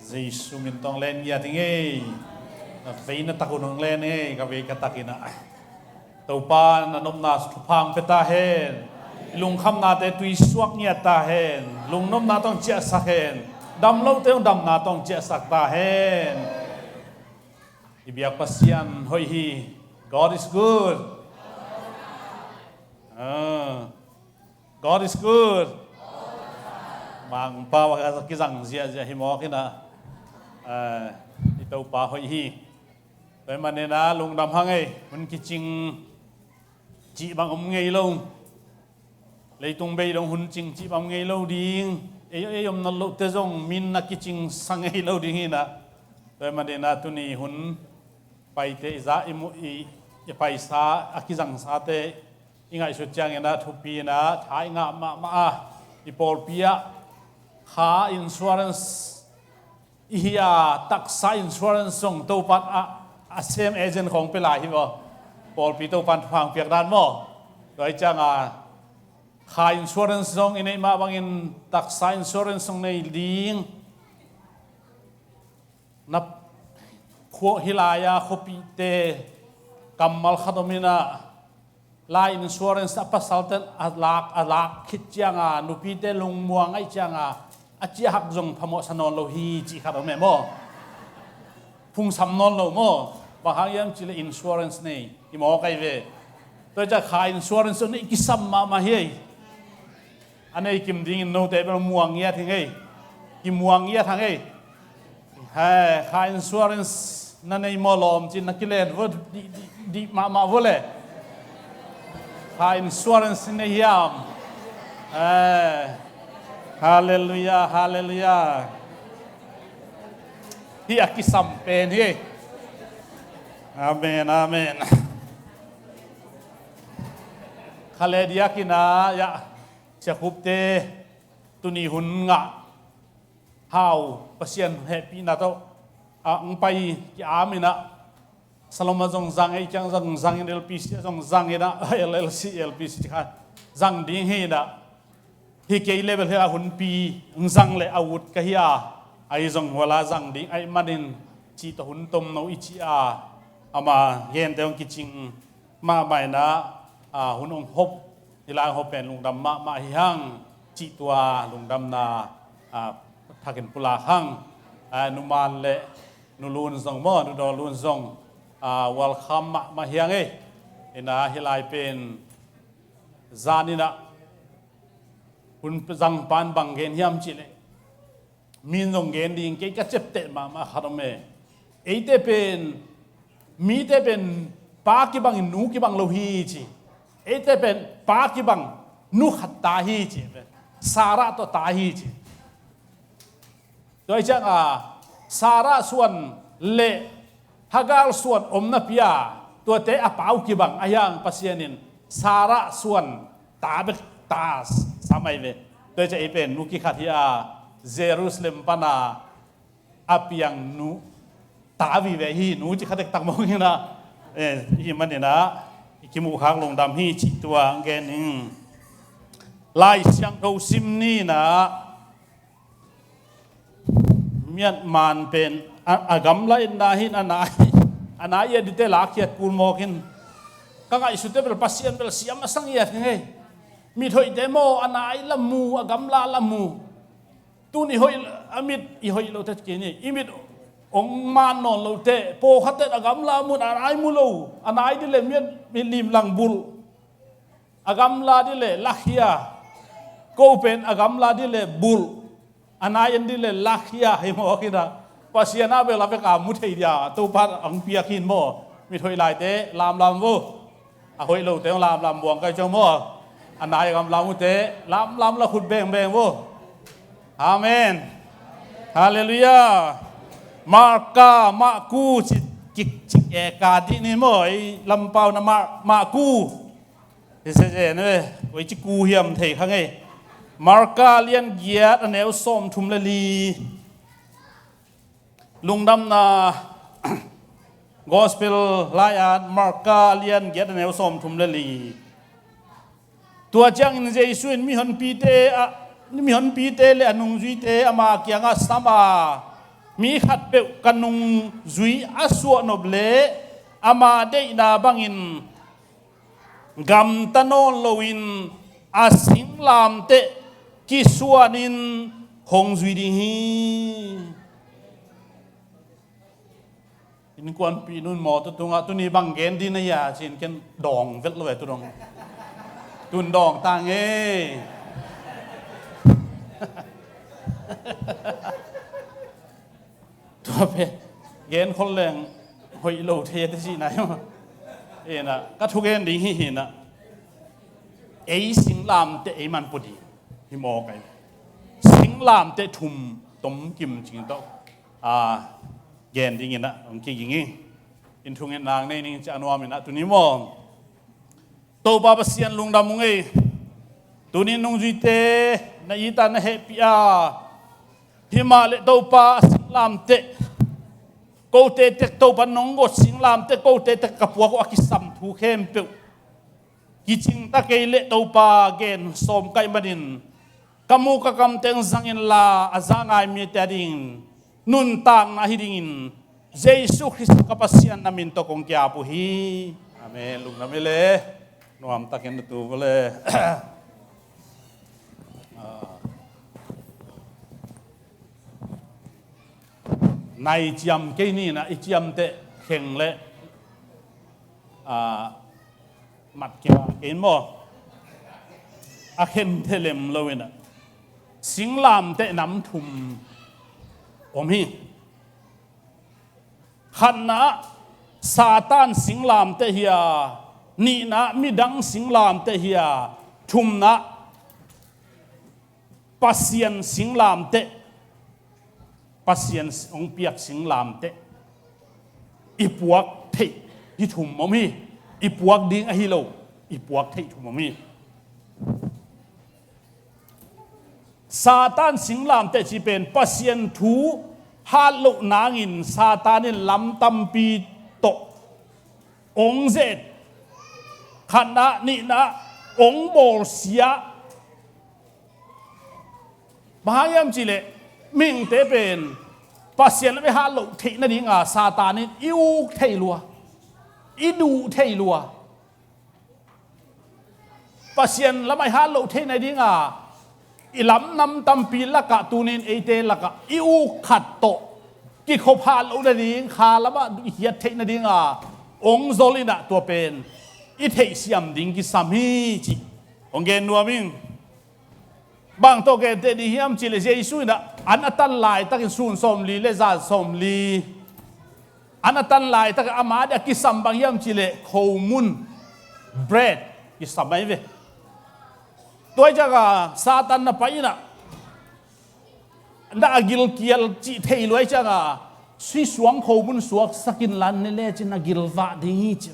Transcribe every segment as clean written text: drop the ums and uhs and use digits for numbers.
Giêsu min tong len ya tinge ve na takun len ka ve ka takina tàu pa na nom na phang peta hen lung kham na te tui suak nia ta hen lung nom na tong chia sa hen dam lo te dam na tong chia sak ta hen ibiak pasian hoi hi God is good. God is good. Mang pa wa ka kizang zia zia hi mo kina itau pa hoi hi toy manena lung dam hangai mun kiching chỉ bằng ngày lâu lấy tung bay đồng hun ching chỉ bằng ngày lâu đi ấy ông nó lâu tới dòng min na kiching sang ngày lâu đi na toy manena tuni hun pai te za imu i pai sa akizang sa te ingai su chang na thupi na thai nga ma ipol pia kha insurance ihia taksa insurance song to pat a same agent ของ pelai hi bo pol pi to pan phang piak dan mo doi chang kha insurance song inai ma bangin taksa insurance song nei ding nap kho hilaya khopi te kamal khadomina la insurance apasalten alak khit changa nupi te lung muang ai changa achia hak jong phamo sanon lo hi chi khadom me mo phung sam non lo mo ba hang yam chile insurance nei ki mo kai ve to cha kha insurance nei ki sam ma hi anei kim ding no te ba muang ya thing ei ki muang ya thang ei ha kha insurance na nei mo lom chin na kilet wo di ma wo le kha insurance nei yam hallelujah hallelujah hi akisam pen hi amen amen khale dia kina ya chakupte tuni hun nga how pasien happy na to ang pai ki amina saloma jong jang ei chang jang LPC jong jang ina LLC LPC kha jang ding hi da hi ke level ha hun pi jang le awut ka hiya ai jong wala jang ding ai manin chi to hun tom no ichi ama yen te ong kiching ma bai na hun ong hop ila hop pen lung dam ma hi hang chi tua lung dam na thakin pula hang numan le nulun zong mo nu do lun zong welcome ma hiang e ina hilai pen zanina hun jang pan bang gen hiam chi le min zong gen ding ke ka chep te ma kharome eite pen mi te pen pa ki bang nu ki bang lo hi chi eite pen pa ki bang nu khat ta hi chi sara to ta hi chi doi chang sara suan le hagal suan omna pia to te apau ki bang ayang pasianin sara suan ta be ta samai ve doi cha ipen nu ki khat hi Jerusalem pana apiang nu ta vi ve hi nu chi khatek tak mong na hi man na ki mu khang long dam hi chi tua gen lai siang ko sim ni na miat man pen agam la in na hin anai ya dite la khiat pul mokin ka ga isute bel pasien bel siam asang ya nge mi thoi demo anai lamu agam la lamu tu ni hoi amit I hoi lo tet ke ni imit ong man non lo te po khatet agam la mun anai mu lo anai di le mi lim lang bul agam la di le lakhia ko pen agam la di le bul anai en di le lakhia he mo kina pasiana be la be ka mu thei dia to pat ang pia khin mo mi thoi lai te lam wo a hoi lo te lam buang kai chong mo anai agam la mu te lam la khut beng wo amen hallelujah marka maku chik eka di ni mo ai lampau na maku se ne oi chi ku hiam thei khang ei marka lian giat aneu som thum le li lungdam na gospel layan marka lian giat aneu som thum le li tua chang in jesu in mi hon pi te le anung zui te ama kyanga sama มีขัดเปะกันนุงจุยอาสวนบเลอามาเดนาบังอินกำตะโนนโลวินอาสิงลามเตกิสวนินหงจุยดีฮีอินกวนปีนุนหมอตุงอ่ะตุนีบังเกนดีนะยาชินเกนดองเวทเลยตุงตุนดองต่างเอตัวเพเกนคนแรงหอยโลเทที่สิไหนมาเอ็นะก็ทุกเกนดีหินนะไอสิงลามเตไอมันปุดีฮิมอกันสิงลามเตทุมต้มกิมจริงต้องเกนดีงี้นะองค์กี่งี้อินทุงเงินนางในนี่จะอนุวามินะตัวนี้มองตัวบาบเสียนลุงดำมุงเอตัวนี้นุ่งจุยเตนายตานะเฮปีอาฮิมาเลตัวปาสิงลามเตกูเตะตัวปนงกสิงลามเตกูเตะกับพวกอากิสัมทูเข้มเปียวกิจิงตะเกยเลตัวปาเกนสมไกบันินกามูกกำเตงสังอินลาอาจางไอมีเตดิงนุนตางนาฮิดิงเยซูคริสต์กับเสียนนามินตกงกี้อาปุฮีอาเมนลุงนามิเลนวมตะเกนตัวเบลในเจียมเกนี่นะอีเจียมเตะเข่งเละมัดเกี่ยวเกนโมอาเข็มเทเลมเลวินะสิงลามเตะน้ำทุ่มอมฮีขันนะซาตานสิงลามเตะเฮียนี่นะมิดังสิงลามเตะเฮียทุ่มนะปัสเซียนสิงลามเตะปัสเซียนองเปียกสิงลามเตะอีปวกเทอีทุ่มมมีอีปวกดิ้งอหิโลอีปวกเททุ่มมมีซาตานสิงลามเตะจีเป็นปัสเซียนทูฮาลุนางอินซาตานินลำตัมปีโตองเซตขณะนี้นะองโบเสียมหายามจิเลมิงเตเป็นปัสเซียนไม่ฮาลุเทนั่นเองซาตานินอิวเทลัวอิดูเทลัวปัสเซียนแล้วไม่ฮาลุเทนั่นเองอิลำนำตัมปีละกะตูนินเอเตละกะอิวขัดโตกิโคพาลุนั่นเองคาละบะเฮียเทนั่นเององโซลินะตัวเป็นอิเทเซียมดิงกิสามีจิองเกนนัวมิงบางตัวเกนเตดิฮิมจิเลเจสุนะอันตันลายตักซูนสมลีเลซาสมลีอันตันลายตักอามาดกิสัมบางฮิมจิเลโคมุนเบรดกิสัมไม่เวตัวจักซาตันน่ะไปนะน่ากิลเกียลจิเทลวยจักสุสวงโคมุนสวกสกินลันนี่เลจินากิลวาดีจิ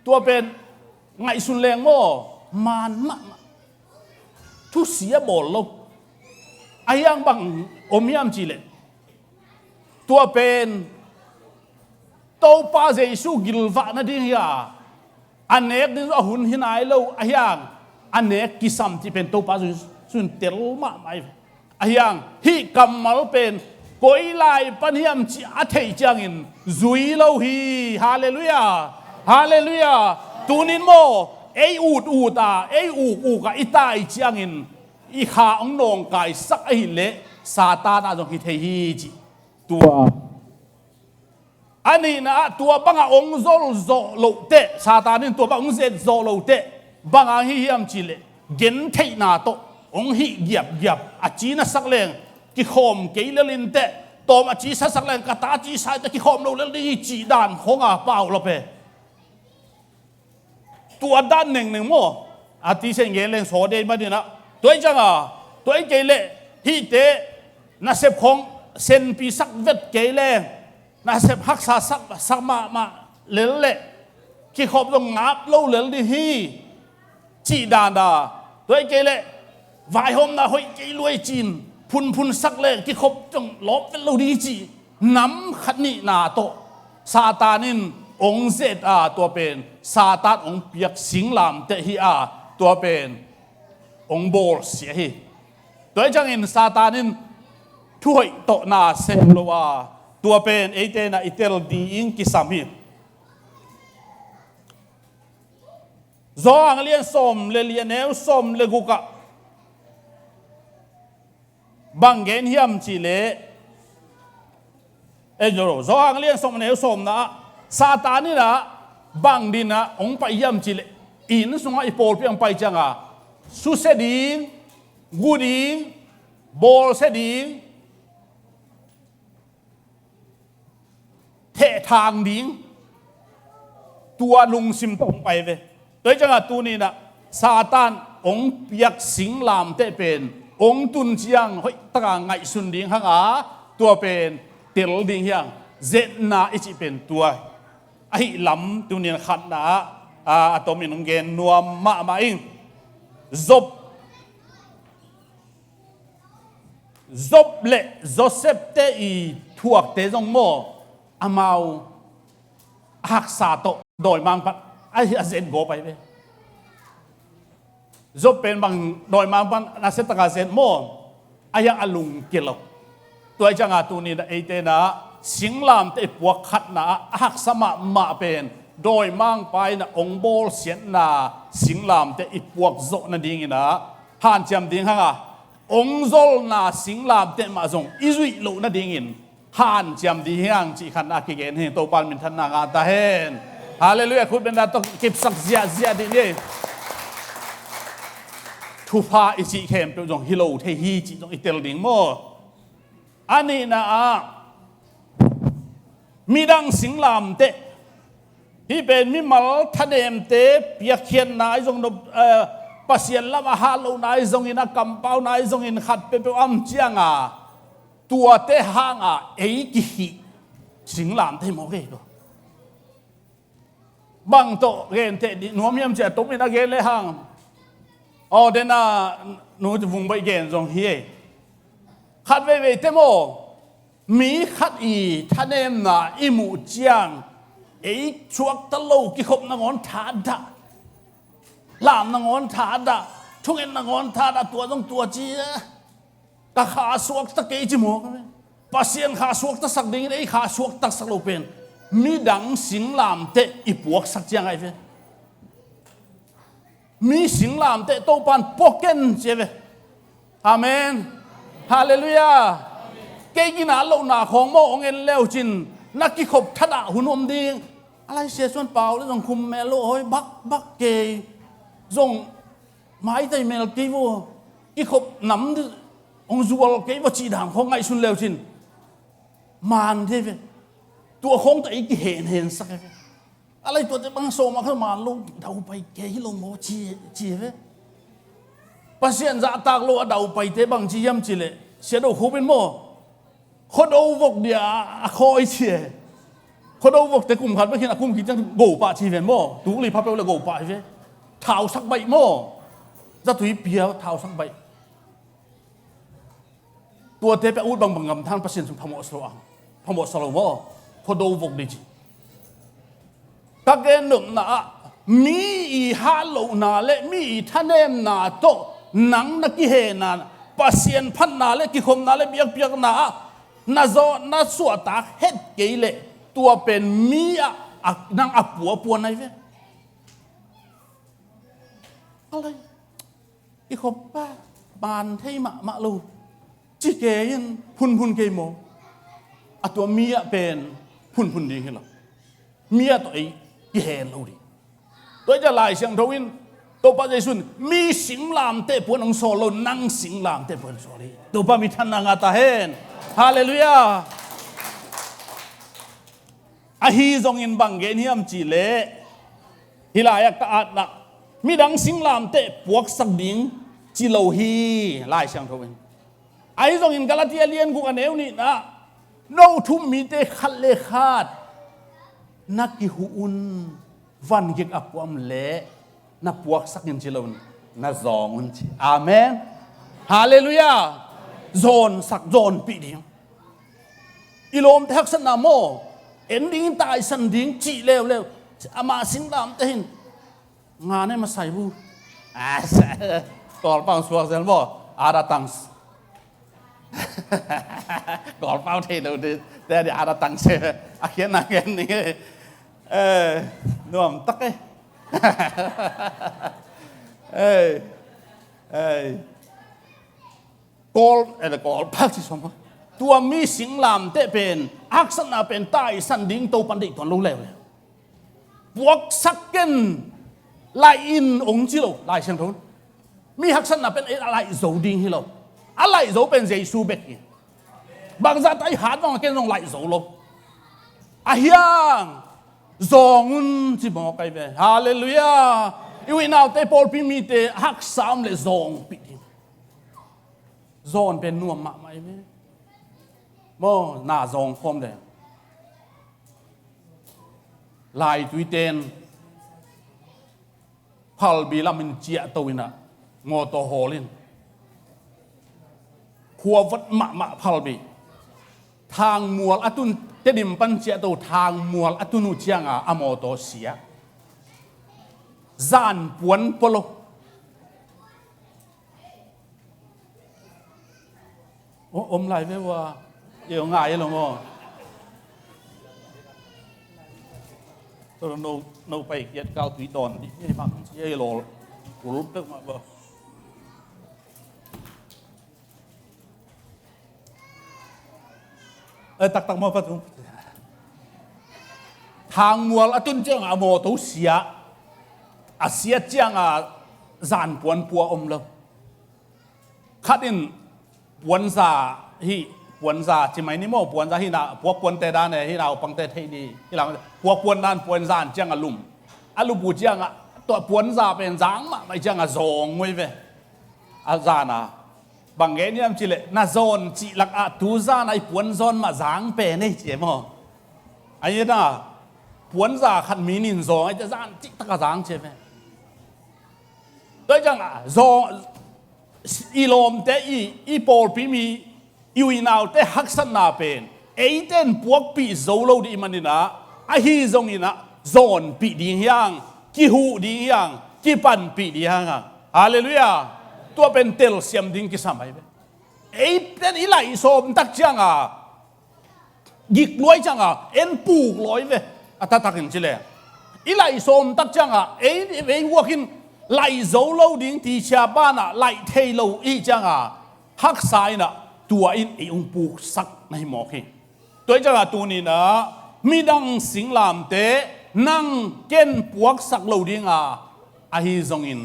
ตัวเป็นไงสุนแรงโมมันมะทุเสียบอลลกอายังบังอมยามจิเลตัวเป็นตัวป้าเจสุกิลวานาดีเฮียอันเนกนี่ว่าหุ่นหินายโลอายังอันเนกกิสัมที่เป็นตัวป้าสุนเตลมาไม่อายังฮิกัมมัลเป็นก้อยลายปัญญามจิอาเทจังอินจุยโลฮีฮาเลลูยาฮาเลลูยาตูนินโมเออูดเออูกะอิตาอิจังอินอีขาองนองกายสักไอเละซาตานอาจงฮิเทฮีจิตัวอันนี้นะตัวบังองโซลโซโลเตซาตานินตัวบังองเซโซโลเตบังฮิยามจิเลเกนเทนาโตองฮิเกียบอาจีน่าสักเลงกิโคมเกลลินเตตอมอาจีสักเลงกตาจีสายตะกิโคมเราเล่นดีจีดานของเปล่าเราเปตัวด้านหนึ่งโมอาทิเซงเกลเลงโซเดมาดีนะตัวจังตัวเกลเลฮิเตน่าเสพของเซนปีสักเวทเกลเลน่าเสพฮักษาสักมาเล่นเล่กิโคมต้องงับเราเล่นดีฮีจีดานตัวเกลเลวายหอมนะหอยเกลวยจีนพุนสักเล่กิโคมต้องลบเป็นเราดีจีน้ำขันนี่นาโตซาตานินองเซตตัวเป็นซาตานองเปียกสิงลามเตฮีตัวเป็นองโบลเสียฮีตัวจังอินซาตานิน ถ้วยโตนาเซมโลวาตัวเป็นเอเตนะอิเตลดีอิงกิสามีจางเลียนสมเลเลียนเอวสมเลกุกะบังเกนเฮียมจิเลเอโยโรจางเลียนสมเนวสมนะซาตานี่นะบังดินะองไปเฮียมจิเลอินสุงไอโปลเปียงไปจังอ่ะสุเสดิงกูดิงบอลเสดิงเททางดิงตัวลุงซิมตงไปเว้โดยจังหวะตัวนี้นะซาตานองเปียกสิงลามเตเป็นองตุนเจียงเฮ้ยตะไงสุนดิงฮังอาตัวเป็นเตลดิงเฮียงเจน่าอิจิเป็นตัวไอ้ลำตัวนี้ขัดนะตัวมีนงเกนนัวมาอิงจบเละโจเซฟเตอีทั่วเตจงโมอามาหักษาโตโดยมังปัดไอ้เซนโกไปเว้จบเป็นบางโดยมังปัดนาเซตกาเซนโมอายังอลุงเกลตัวจังอาตูนี้ไอเตนะสิงลามเตปวกขัดนะหักสมะมาเป็นโดยมังไปนะองโบลเสียนนาสิงลามเตอีปวกโจนั่นดิ่งนะห่านจำดิ่งฮะองโจลนาสิงลามเตมาจงอิจุยโลนั่นดิ่งห่านจำดิ่งจีขันอากิเกนเห็นตัวปานมินทันนางาตาเห็นฮาเลลูยาคุณเป็นดาต้องเก็บสักเสียดีนี่ทุพาอิจิเข้มตัวจงฮิโลเทฮีจิจงอิเตลดิ่งโมอันนี้นะมีดังสิงลามเตที่เป็นมิมัลทะเดมเตเปียกเขียนนายจงปัสยันละมาฮาลูนายจงอินักกำเป้านายจงอินขัดเปเปอัมเจียงตัวเตห่างเอกิฮิสิงลามเตโมเกโกบังโตเกนเตดินัวมีมเจตุมินาเกนเลยห่างอ๋อเดน่าหนูจะvùngไปเกนจงเฮียขัดเวเตโมมีขัดอีท่านเอ็มน่ะอิมูเจียงไอ้ชวกตะโลกิขบนางอนทาดะลามนางอนทาดะทุกเอ็นนางอนทาดะตัวต้องตัวจีนะกะขาสวกตะเกยจิโมกันไหมปัสยันขาสวกตะสักดิ่งไอ้ขาสวกตะสักโลเป็นมีดังสิงลามเตอีปวกสักเจียงไอ้เว้มีสิงลามเตโตปันปอกเกนเจเวอาเมนฮาเลลูยาเกกินาโลนาของโมองเอ็นเลวจินนักกิขบทัดะหุ่นอมดีอะไรเสียส่วนเปล่าแล้วจงคุมเมโลเฮ้ยบักเกยจงไม้ใจเมลกีโวกิขบน้ำองจูวลเกยวจีดามของไงสุนเลวจินมานเทเวตัวของตัวเองเห็นสักเวอะไรตัวจะบังโซมาขึ้นมาลงเดาไปเกยลงโมจีเวปัสยันจะตากโลเดาไปเตบังจียมจีเลเสียดอกคูเป็นโมคนเอาวกเดียคอยเชียคนเอาวกแต่กลุ่มขันไม่คิดกลุ่มคิดจังโง่ป่าชีเป็นโมตุลีพับไปเลยโง่ป่าใช่ไหมเท้าสักใบโมจะถุยเปียวเท้าสักใบตัวเทปอุดบางกำท่านประสิทธิ์พมอสโลอังพมอสโลโมคนเอาวกดีจีตะเกนหนุ่มนะมีอีฮาโลนาเลมีอีท่านเอ็มนาโตหนังนักกิเฮนาปัสยันพันนาเลกิคมนาเลเปียกนานาโซนาสวตาเฮ็ดเกยเลตัวเป็นมีนางปัวไหนเว้อะไรอีขบป้าบานให้มะลูจิเกยินพุนเกยโมตัวมีเป็นพุนดีขึ้นหรอมีตัวไอ้เฮลูดิตัวจะลายเสียงทวินตัวปัจจัยสุนมีสิงลามเตปวนองโซโลนั่งสิงลามเตปวนโซลีตัวป้ามีท่านนางาตาเฮนฮาเลลูยาอาฮีจงอินบังเกนิยมจีเลฮิลายกอาดนักมีดังสิงลามเตปวกสักดิ่งจีโลฮีลายเสียงทวินไอจงอินกาลาเทียเลียนกูกันเอวนี่นะโนทุ่มมีเตขัดเลขาดนักกิหูอุนวันเก็กอับวมเละนับพวกสักยินจิลวนนัจองอุนจิอาเมนฮาเลลูยาโซนสักโซนปีเดียวอิโลมเทกสนาโมเอ็นดิ้งตายสันดิ้งจีเลวอามาสิงดามเตหินงานนี้มาใส่บูตอลปังสวกเซนบ่อาราตังส์ ก่อนเฝ้าเทดูแต่เดี๋ยวอาตังเซอาเขียนนังเงินนี่น่วมตักกอลกอลพักที่สมตัวมีสิงลามเตเป็นอักษณะเป็นใต้สันดิ่งโตปันดิตอนรู้แล้วพวกสักกันลายอินองค์จิโลลายเชียงทุนมีอักษณะเป็นอะไรโจดิ่งฮิโลอะไรโจเป็นเจสูเบกบางสัตว์ไอ้หาดต้องเกินลงไหลโจโลอาเฮียงจงที่บอกไปเป็นฮาเลลูยาอีวินาเตปอลพิมีเตหักสามเลยจงปิดจงเป็นนัวมะไม่ไหมโมน่าจงพร้อมเลยลายตุยเตนพัลบีลามินเจียตัวน่ะงอตัวโฮลินขัววัดมะพัลบีทางมัวอตุนเตดิมปันเจียตัวทางมัวอตุนุเจียงอโมโตเสียจานปวนปลโอ้อมไหลไม่ว่าเดี๋ยวง่ายหรอมั้งตัวโนไปเกียรติเก่าตุยตอนนี่มากเยี่ยโลกูรู้ตึกมาบ่ตักมาพัดทางมัวอตุนเจียงอโมตุเสียอาเซียเจียงจานปวนปัวอมเลยขัดินปวนซาฮีปวนซาจิไม่นี่โม่ปวนซาฮีน่ะพวกปวนเตดานเนี่ยฮีเราปังเตที่ดีฮีเราพวกปวนด้านปวนซานเจียงลุมปูเจียงตัวปวนซาเป็นจางมาไม่เจียงจงไว้เว้อาจารย์บางเงี้ยนี่มันจิเลน่าโซนจิลักตูซานไอ้ปวนโซนมาจางเป็นนี่เจี๋ยมั้งไอ้เนี่ยปวนซาขัดมีนินโซไอ้จะจานจิตกะจางเจี๋ยมั้ยด้วยจังโซอีลมแต่อีปอลพิมีอีวินาวแต่ฮักษณะเป็นไอเต้นพวกปีโซโลดีมันนี่นะไอฮีซงนี่นะโซนปีดีอย่างกิหูดีอย่างกิปันปีดีอย่างฮาเลลูยาตัวเป็นเตลเซียมดิ้งกิสมัยไอเต้นอีไหลโซมตักจังยิกลอยจังเอ็นปูกลอยเว้ตักเห็นจิเลอีไหลโซมตักจังไอวัวกินไล่โซโลดิ้งที่ชาวบ้านไล่เทโลอีจังฮักสายน่ะตัวอินองปูสักในหมอกตัวจังตัวนี้นะมีดังสิงลามเตนั่งเก้นปวกสักโลดิ้งอาฮิซงอิน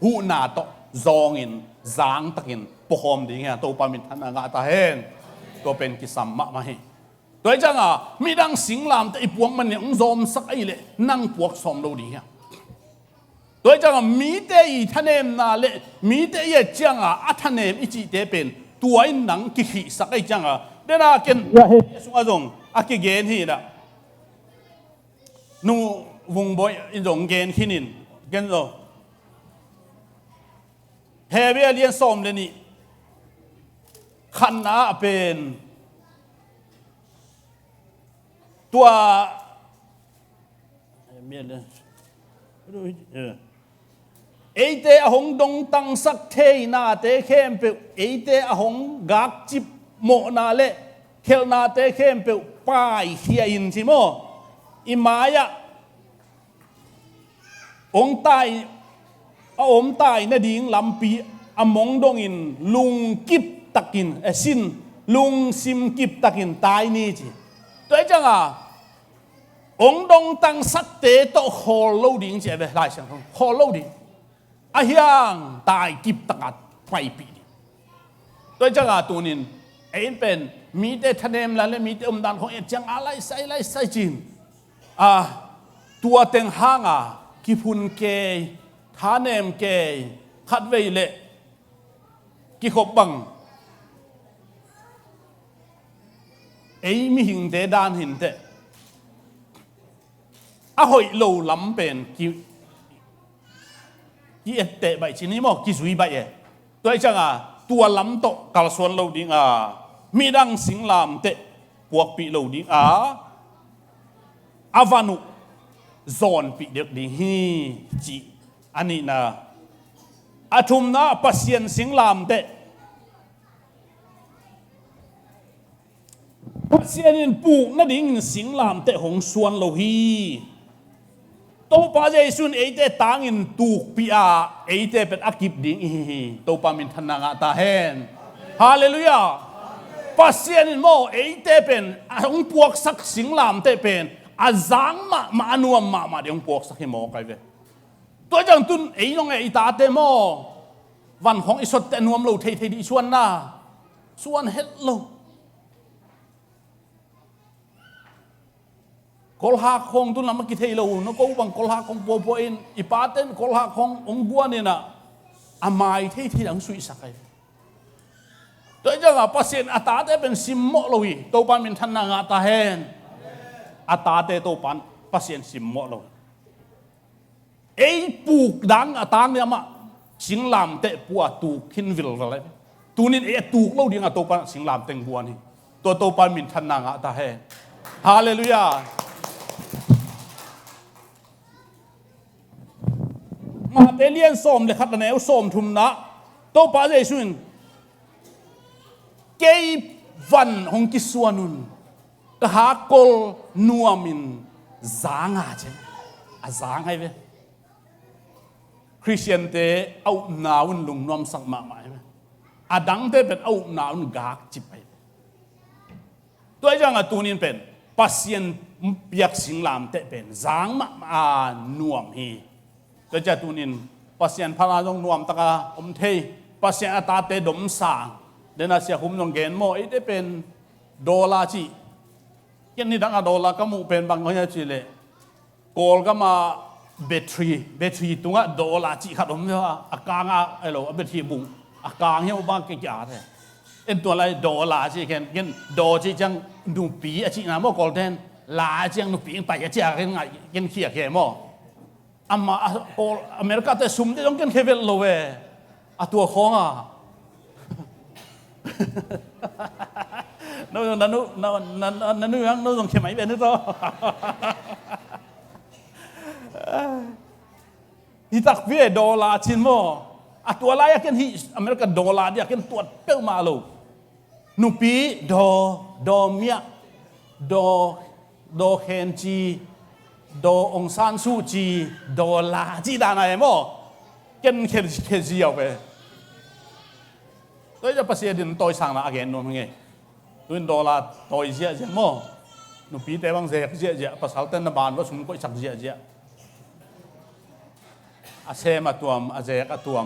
หูนาโตซองอินจางตักินปกคมดิ้งตัวปามิทันงาตาเห็นตัวเป็นกิสัมมะมาให้ตัวจังมีดังสิงลามเตปวกมันเนี่ยองซอมสักไอเล่นั่งปวกซอมโลดิ้งโดยจังมีเตยท่านเอ็มนาเลมีเตยจังท่านเอ็มอิจิเตเป็นตัวอินหนังกิขิสักไอจังเดน่าเกินสุงอาจงกิเกนฮีนะนูวงบอยอินจงเกนขินินเกนโซเฮเบียเลียนสมเลนี่ขันนาเป็นตัวเมียเลยไอเตอหงดงตังสักเทนาเตเข้มเปไอเตอหงกักจิบโมนาเลเคลนาเตเข้มเปป้ายเฮียอินสิโมอิมายะองตายองตายนาดิงลำปีอมงดงอินลุงกิบตักินสินลุงซิมกิบตักินตายนี่จีตัวจังองดงตังสักเตโตโฮโลดิ้งเจ็บหลายเสียงโฮโลดิ้งอาเฮียงตายกิบตักไปปีตัวจังตัวนี้เอ็นเป็นมีแต่ทะเลมแล้วมีแต่ดันของเอ็ดจังอะไรใส่จีนตัวเต็งห้างกิพุนเกยทาเนมเกยขัดเวเลกิขบบังมีหิงเตดานหินเตหอยโลลำเป็นกิเตะใบชิ้นนี้มั้งกิสุยใบตัวจังตัวลำโตกาลส่วนโลดิ้งมีดังสิงลามเตะพวกปีโลดิ้งอาวานุโซนปีเด็กดิ้งฮีจีอันนี้นะอาทุมนะปัสเซียนสิงลามเตะ pasienin pu na ding sing lam te hong suan lo hi to pa jaisun eite tangin tu pia eite pet akip ding hi to pa min than nga ta hen hallelujah pasienin mo eite pen hong puak sak sing lam te pen azang ma anuam ma de hong puak sak hi mo kai ve to jang tun ei nong ei ta te mo van hong isot te nuam lo thei di suan na suan het lo kol ha khong tu lam ki thei lo no ko bang kol ha khong po in ipaten kol ha khong ong buan ni na amai thei dang sui sakai to jang pasien ata te ben sim mo lo hi to pan min than na nga ta hen ata te to pan pasien sim mo lo ei puk dang atang ne ma sing lam te puwa tu khin vil le tu nin e tu lo ding a to pan sing lam teng buan ni to pan min than na nga ta hen hallelujahมาเตเลียนส้มเลยครับแต่แนวส้มทุมนะโตป้าใจสุนเกยวันของกิสวนุนกะหากลนัวมินจางอาเจอาจางให้เว้คริสเตียนเตเอาหนาวนลุงน้อมสังมาไหมอาดังเตเป็นเอาหนาวนกากจิบไปตัวอย่างตัวนี้เป็นปัสยันเปียกสิงลามเตเป็นจางมานัวมีก็จะตุนินปัสยันพระราชงนวมตะกาอมเทปัสยันอาตาเตดมสางเดน่าเสียคุมนงเกนโมอีได้เป็นดอลลาร์จียันนี่ดังดอลลาร์ก็มูเป็นบางคนจีเลยโกลก็มาแบตเตอรี่ตรงนั้นดอลลาร์จีขัดผมว่าอากางไอ้เราแบตเตอรี่บุ้งอากางเหี้ยบ้างกี่อย่างเลยเอ็นตัวอะไรดอลลาร์จีกันดอจีจังดูปีอาชีพน้ำโมกอลเดนลาจังดูปีไปอาชีพกันไงกันเขียเขียโมอามาอเมริกาแต่สุ่มจะต้องกินเคเวลโลเวอะตัวของอ่ะนั่นยังต้องเข้มไหมเป็นนี่ต่อฮิตักเวดอลลาร์ชินโมอะตัวอะไรกันฮิอเมริกาดอลลาร์เดียกันตัวเป้ามาโลนุปีดอเมียดอเคนจีดอองซานซูจีดอลาจีดานาเอโมกันเคจีเอาไปตัวจะภาษีดินตัวสั่งนะอาเกนโน่นไงตัวดอลลาตัวเสียเสียโมนุปีแต่บางเสียเสียภาษาเต้นบานว่าสมก็สักเสียอาเซมาตัวอาเซกตัว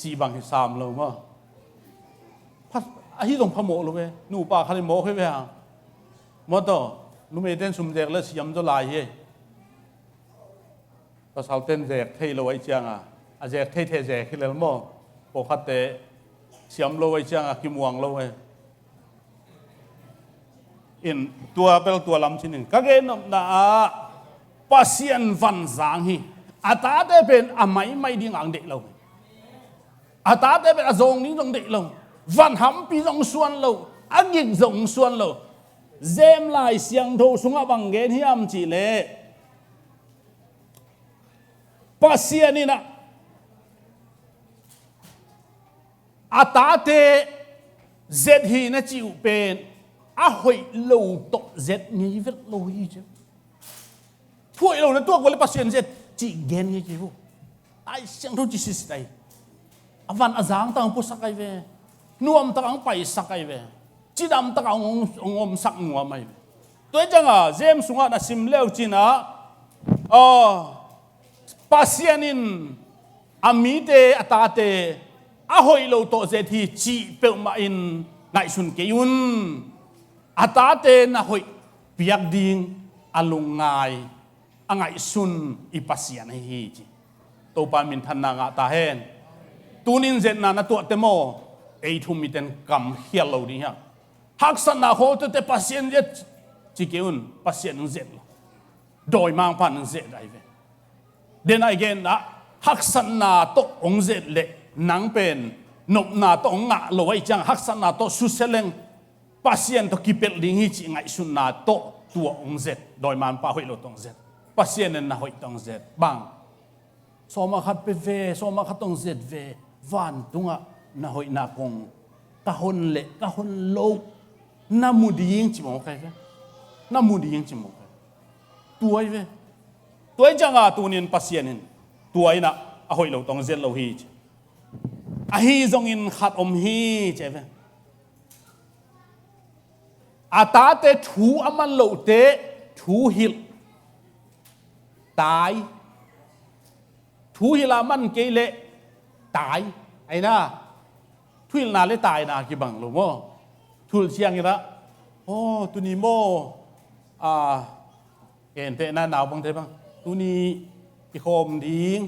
จีบางที่สามเลยมั้งพัดอาที่ตรงพโมเลยเว้ยนูป่าคาริโมให้เว้ยมอต่อนุ่มเอเดนสุมเด็กแล้วเสียมตัวลายเย่ภาษาเต้นเด็กเที่ยวไว้จังอ่ะอาเจกเที่ยวเด็กที่เล่นมั้งปกติเสียมโลไว้จังอ่ะกิมวงโลไว้อินตัวเป็นตัวลำชิ้นหนึ่งก็เกณฑ์น่ะปัสยันฟันจางฮีอาตาเตเป็นอาไม่ดิ้งอังเด็กเราอาตาเตเป็นอาจงนี้จงเด็กเราวันหำปีจงส่วนเราอักยิกจงส่วนเราเจมลายเสียงโทสุงบังเกนฮิอัมจีเล่ปัสยันนี่นะอาตาเตเจ็ดฮีนะจิวเป็นอาหอยโลตกเจ็ดนี้เวทโลฮีจ้ะพวกเราในตัวก็เลยปัสยันเจ็ดจีเกนยี่จิวไอเสียงโทจิสิสไตอวันอาจางต่างผู้สักไอเวนัวมต่างไปสักไอเวจีดำต่างองสักงัวไม่ตัวจังอ่ะเจมสุงานะซิมเลวจีน่ะปัสยันินอามีเตอตาเตอาหอยโลโตเจทีจีเปิลมาอินไงสุนเกยุนอาตาเตนะหอยเปียกดิงอาลุงไงอังไงสุนอีปัสยันให้จีตัวปามินทันนางาตาเฮนตูนินเจนนาตัวเตโมไอทุมิเตนกำเฮียโลนี่ฮะฮักษณะโหตัวเตปัสยันเจจีเกยุนปัสยันเจโดยมังพันเจได้เวเดนไอเกนนะฮักษณะโตองเจเละนังเป็นนบนาโตงะโลไอจังฮักษณะโตสุเซเลงปัสยันโตกิเปลลิงฮิจิไงสุนนาโตตัวองเจโดยมันปาหอยโลตองเจปัสยันนะหอยตองเจบังสมาขัดไปเวสมาขัดตองเจเววันตุงะนะหอยนาคงกะฮนเละกะฮนโล na muding chi mo kai ve na muding chi mo kai tuai ve tuai changa tunin pasianin tuai na a hoi lo tong zel lo hi a hi zong in khat om hi che ve a ta te thu aman lo te thu hil tai thu hila man ke le tai ai na thu hil na le tai na ki bang lo mo thu chiang ira o tu ni mo ken te na naw bang te bang tu ni i khom ding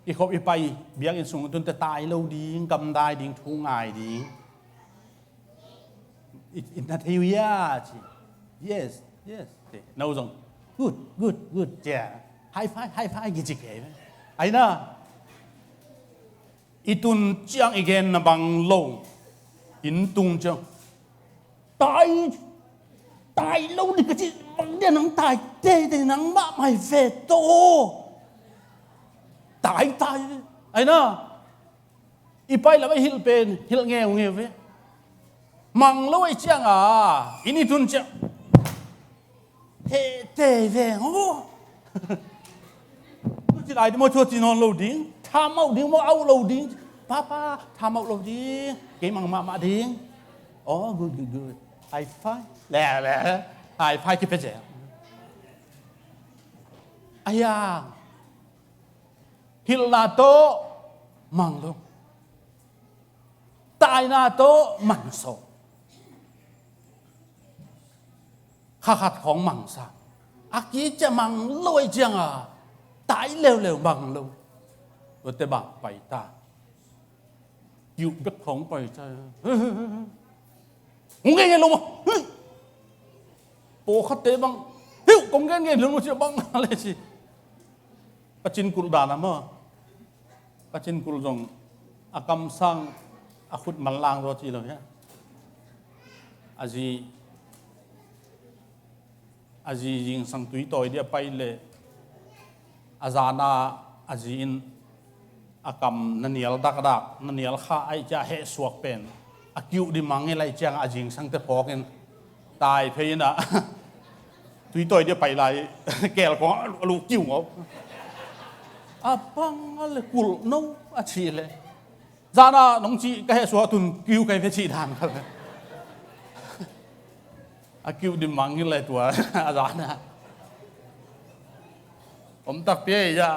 i khom i pai biang in sung tun te tai lo ding kam dai ding thu ngai ding in that area yes no zong good yeah high five gi ke ai na itun chiang again na bang lo in tung chang tai lâu đi cái gì bằng đèn nắng tai tê thì nắng mạ mày về tô tai ai na ipai là cái hil pen hil nghe về mang lâu ấy chăng ini tun chang tê về ô chỉ lại đi mua chua chỉ non lâu điên tham mạo điên mua áo lâu điên papa tham mạo lâu điên cái mang mạ điên good high five lẹ high five cái gì ai hil na to mang lâu tai na to mang sầu khátของมังสาอากีจะมังลอยจังตายเร็วๆมังลงตัวเตบะไปตาอยู่เบ็ดของไปใจงเงี้ยลงมาโปขัดเตบังหิวกงเงี้ยลงมาเชียบังอะไรสิปัจจินกุลดานะมั้งปัจจินกุลจงอากำสังอาขุดมันลางตัวจีเลยเนี่ยอาจียิงสังตุยต่อยเดียไปเลยอาจารย์อาจีนอากำนันเนียลดักนันเนียลข้าไอจะเหสวกเป็นอากิวดิมังเงยจังอาจิงสังเตพอกันตายเพยินะตุยต่อยเดียไปเลยแก่ละของลูกกิ้วเขาปังอะไรกุลโนอาชีเลยจานาน้องจีก็เหสวกตุนกิ้วกันเพชีทานครับอากิวดิมังนี่เลยตัวอาจารย์นะผมตักเปี้ยจะ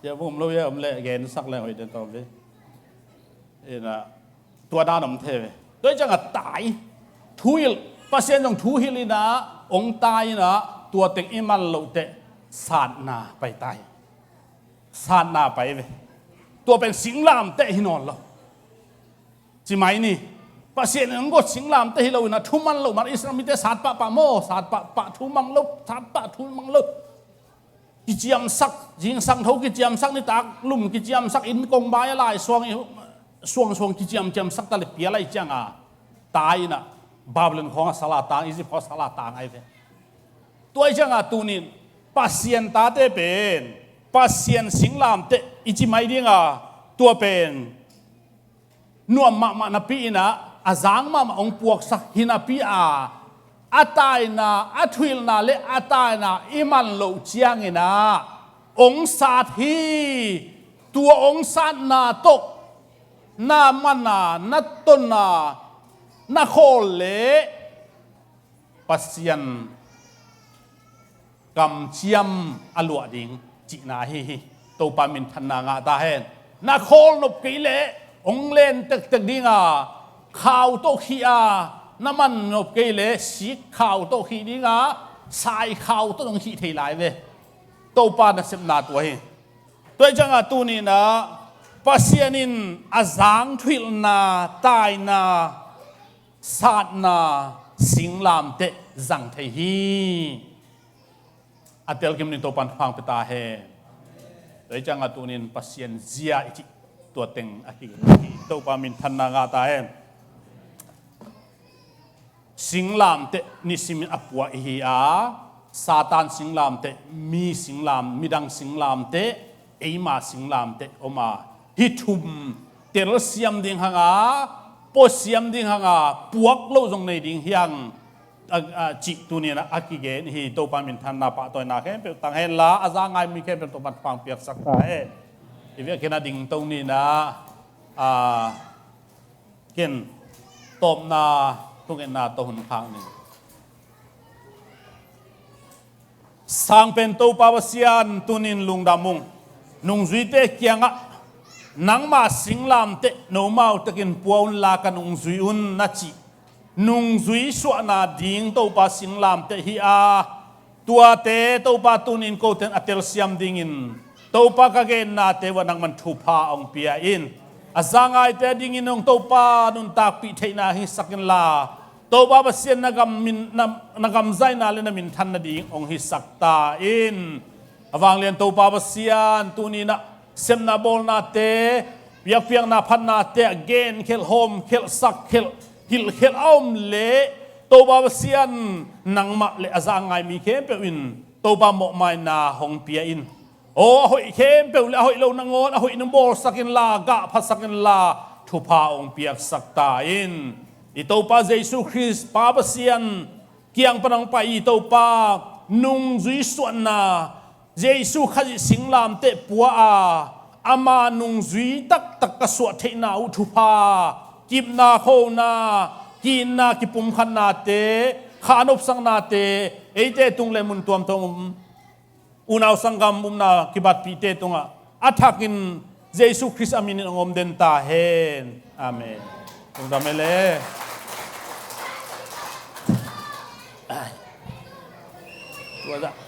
เดี๋ยวผมรู้ว่าผมเล่เกณฑ์สักแล้วเดี๋ยวต่อไปนะตัวด้านผมเทไปด้วยจังก็ตายทุยเปอร์เซ็นต์ของทุยลีนะองตายนะตัวเต็งอิมันโลเตสาดนาไปตายสาดนาไปไปตัวเป็นสิงลามเตะหินอนเราจีไหมนี่ภาษาอังกฤษสิงลามเตหิเรานะทุมันเรามันอิสลามมีแต่ศาสตร์ปะโมศาสตร์ปะทุมังเราศาสตร์ปะทุมังเรากิจยามสักยิงสังเท่ากิจยามสักนี่ตากลุ่มกิจยามสักอินกงบายอะไรสวงกิจยามสักตะลิเปียอะไรจังตายนะบาบลินของสลาตางอิสิพอสลาตางไอ้เว้ตัวจังตัวนี้ภาษาตาเตเป็นภาษาสิงลามเตอิจิไม่ดีตัวเป็นนัวมานาปีนะอาจางมาองปวกสักหินาปีอาตายนะอาทวิลนะเลอาตายนะอิมันโลเจียงนะองศาที่ตัวองศานาตกนามันนาตนนาโคเลปัสยันกำเชียมอลวดิงจีนาฮีตัวปามินทันนางาตาเห็นนาโคลนบกิเลองเล่นตึกดิงข่าวโตขีน้ำมันนบกิเลสีข่าวโตขีดิงสายข่าวโตต้องขีเทลายเวตัวปานักเสพนาตัวเองตัวจังตัวนี้นะภาษานินอาจางทวิลนาตายนาศาสนาสิงลามเตจังเทฮีอัตเตลกิมนิโตปันฟังเปตาเฮโดยจังตัวนี้ภาษาเจียอิตัวเต็งอหิโตปามินทันนางาตาเฮสิงลามเตนิสิมิอปัวอิอาซาตานสิงลามเตมีสิงลามมีดังสิงลามเตเอมาสิงลามเตอมาฮิทุมเตลเซียมดิงหางป posiam ding hanga puak lo jong nei ding hiang chi tu ni na akigen hi to pa min than na pa toy na khem pe tang hen la azangai mi khem pe to pat pang piak sak ta e ivia kena ding tong ni na ken tom na tung en na to hun khang ni sang pen to pa wasian tunin lungdamung nung zui te kianga nang ma singlam te no mau takin puaun la kan ung zui un na chi nung zui swa na ding to pa singlam te hi a tua te to pa tunin ko ten atel siam dingin to pa ka gen na te wanang man thu pa ong pia in azangai te dingin ong to pa nun tak pi theina hi sakin la to ba basien nagam zai na le na min than na ding ong hi sakta in awang lian to pa basian tuni na sem na bol na te piak piang na phan na te again khel home khel sak khel hil khel om le to ba basian nang ma le azangai mi khem pe in to ba mo mai na hong pia in o hoi khem pe le hoi lo na ngon hoi nang bol sakin la ga pha sakin la thu pa ong piak sakta in ito pa Jesus Christ pa basian kiang panang pa ito pa nung zui suan na Jesus khaji singlam te pua a ama nung zui tak tak ka suat the na u thu pa kim na kho na kin na ki pum khan na te khanop sang na te eite tung le mun tuam tong unaw sangam na kibat pi te tunga athakin Jesus Christ amin ngom den ta hen amen tung damele What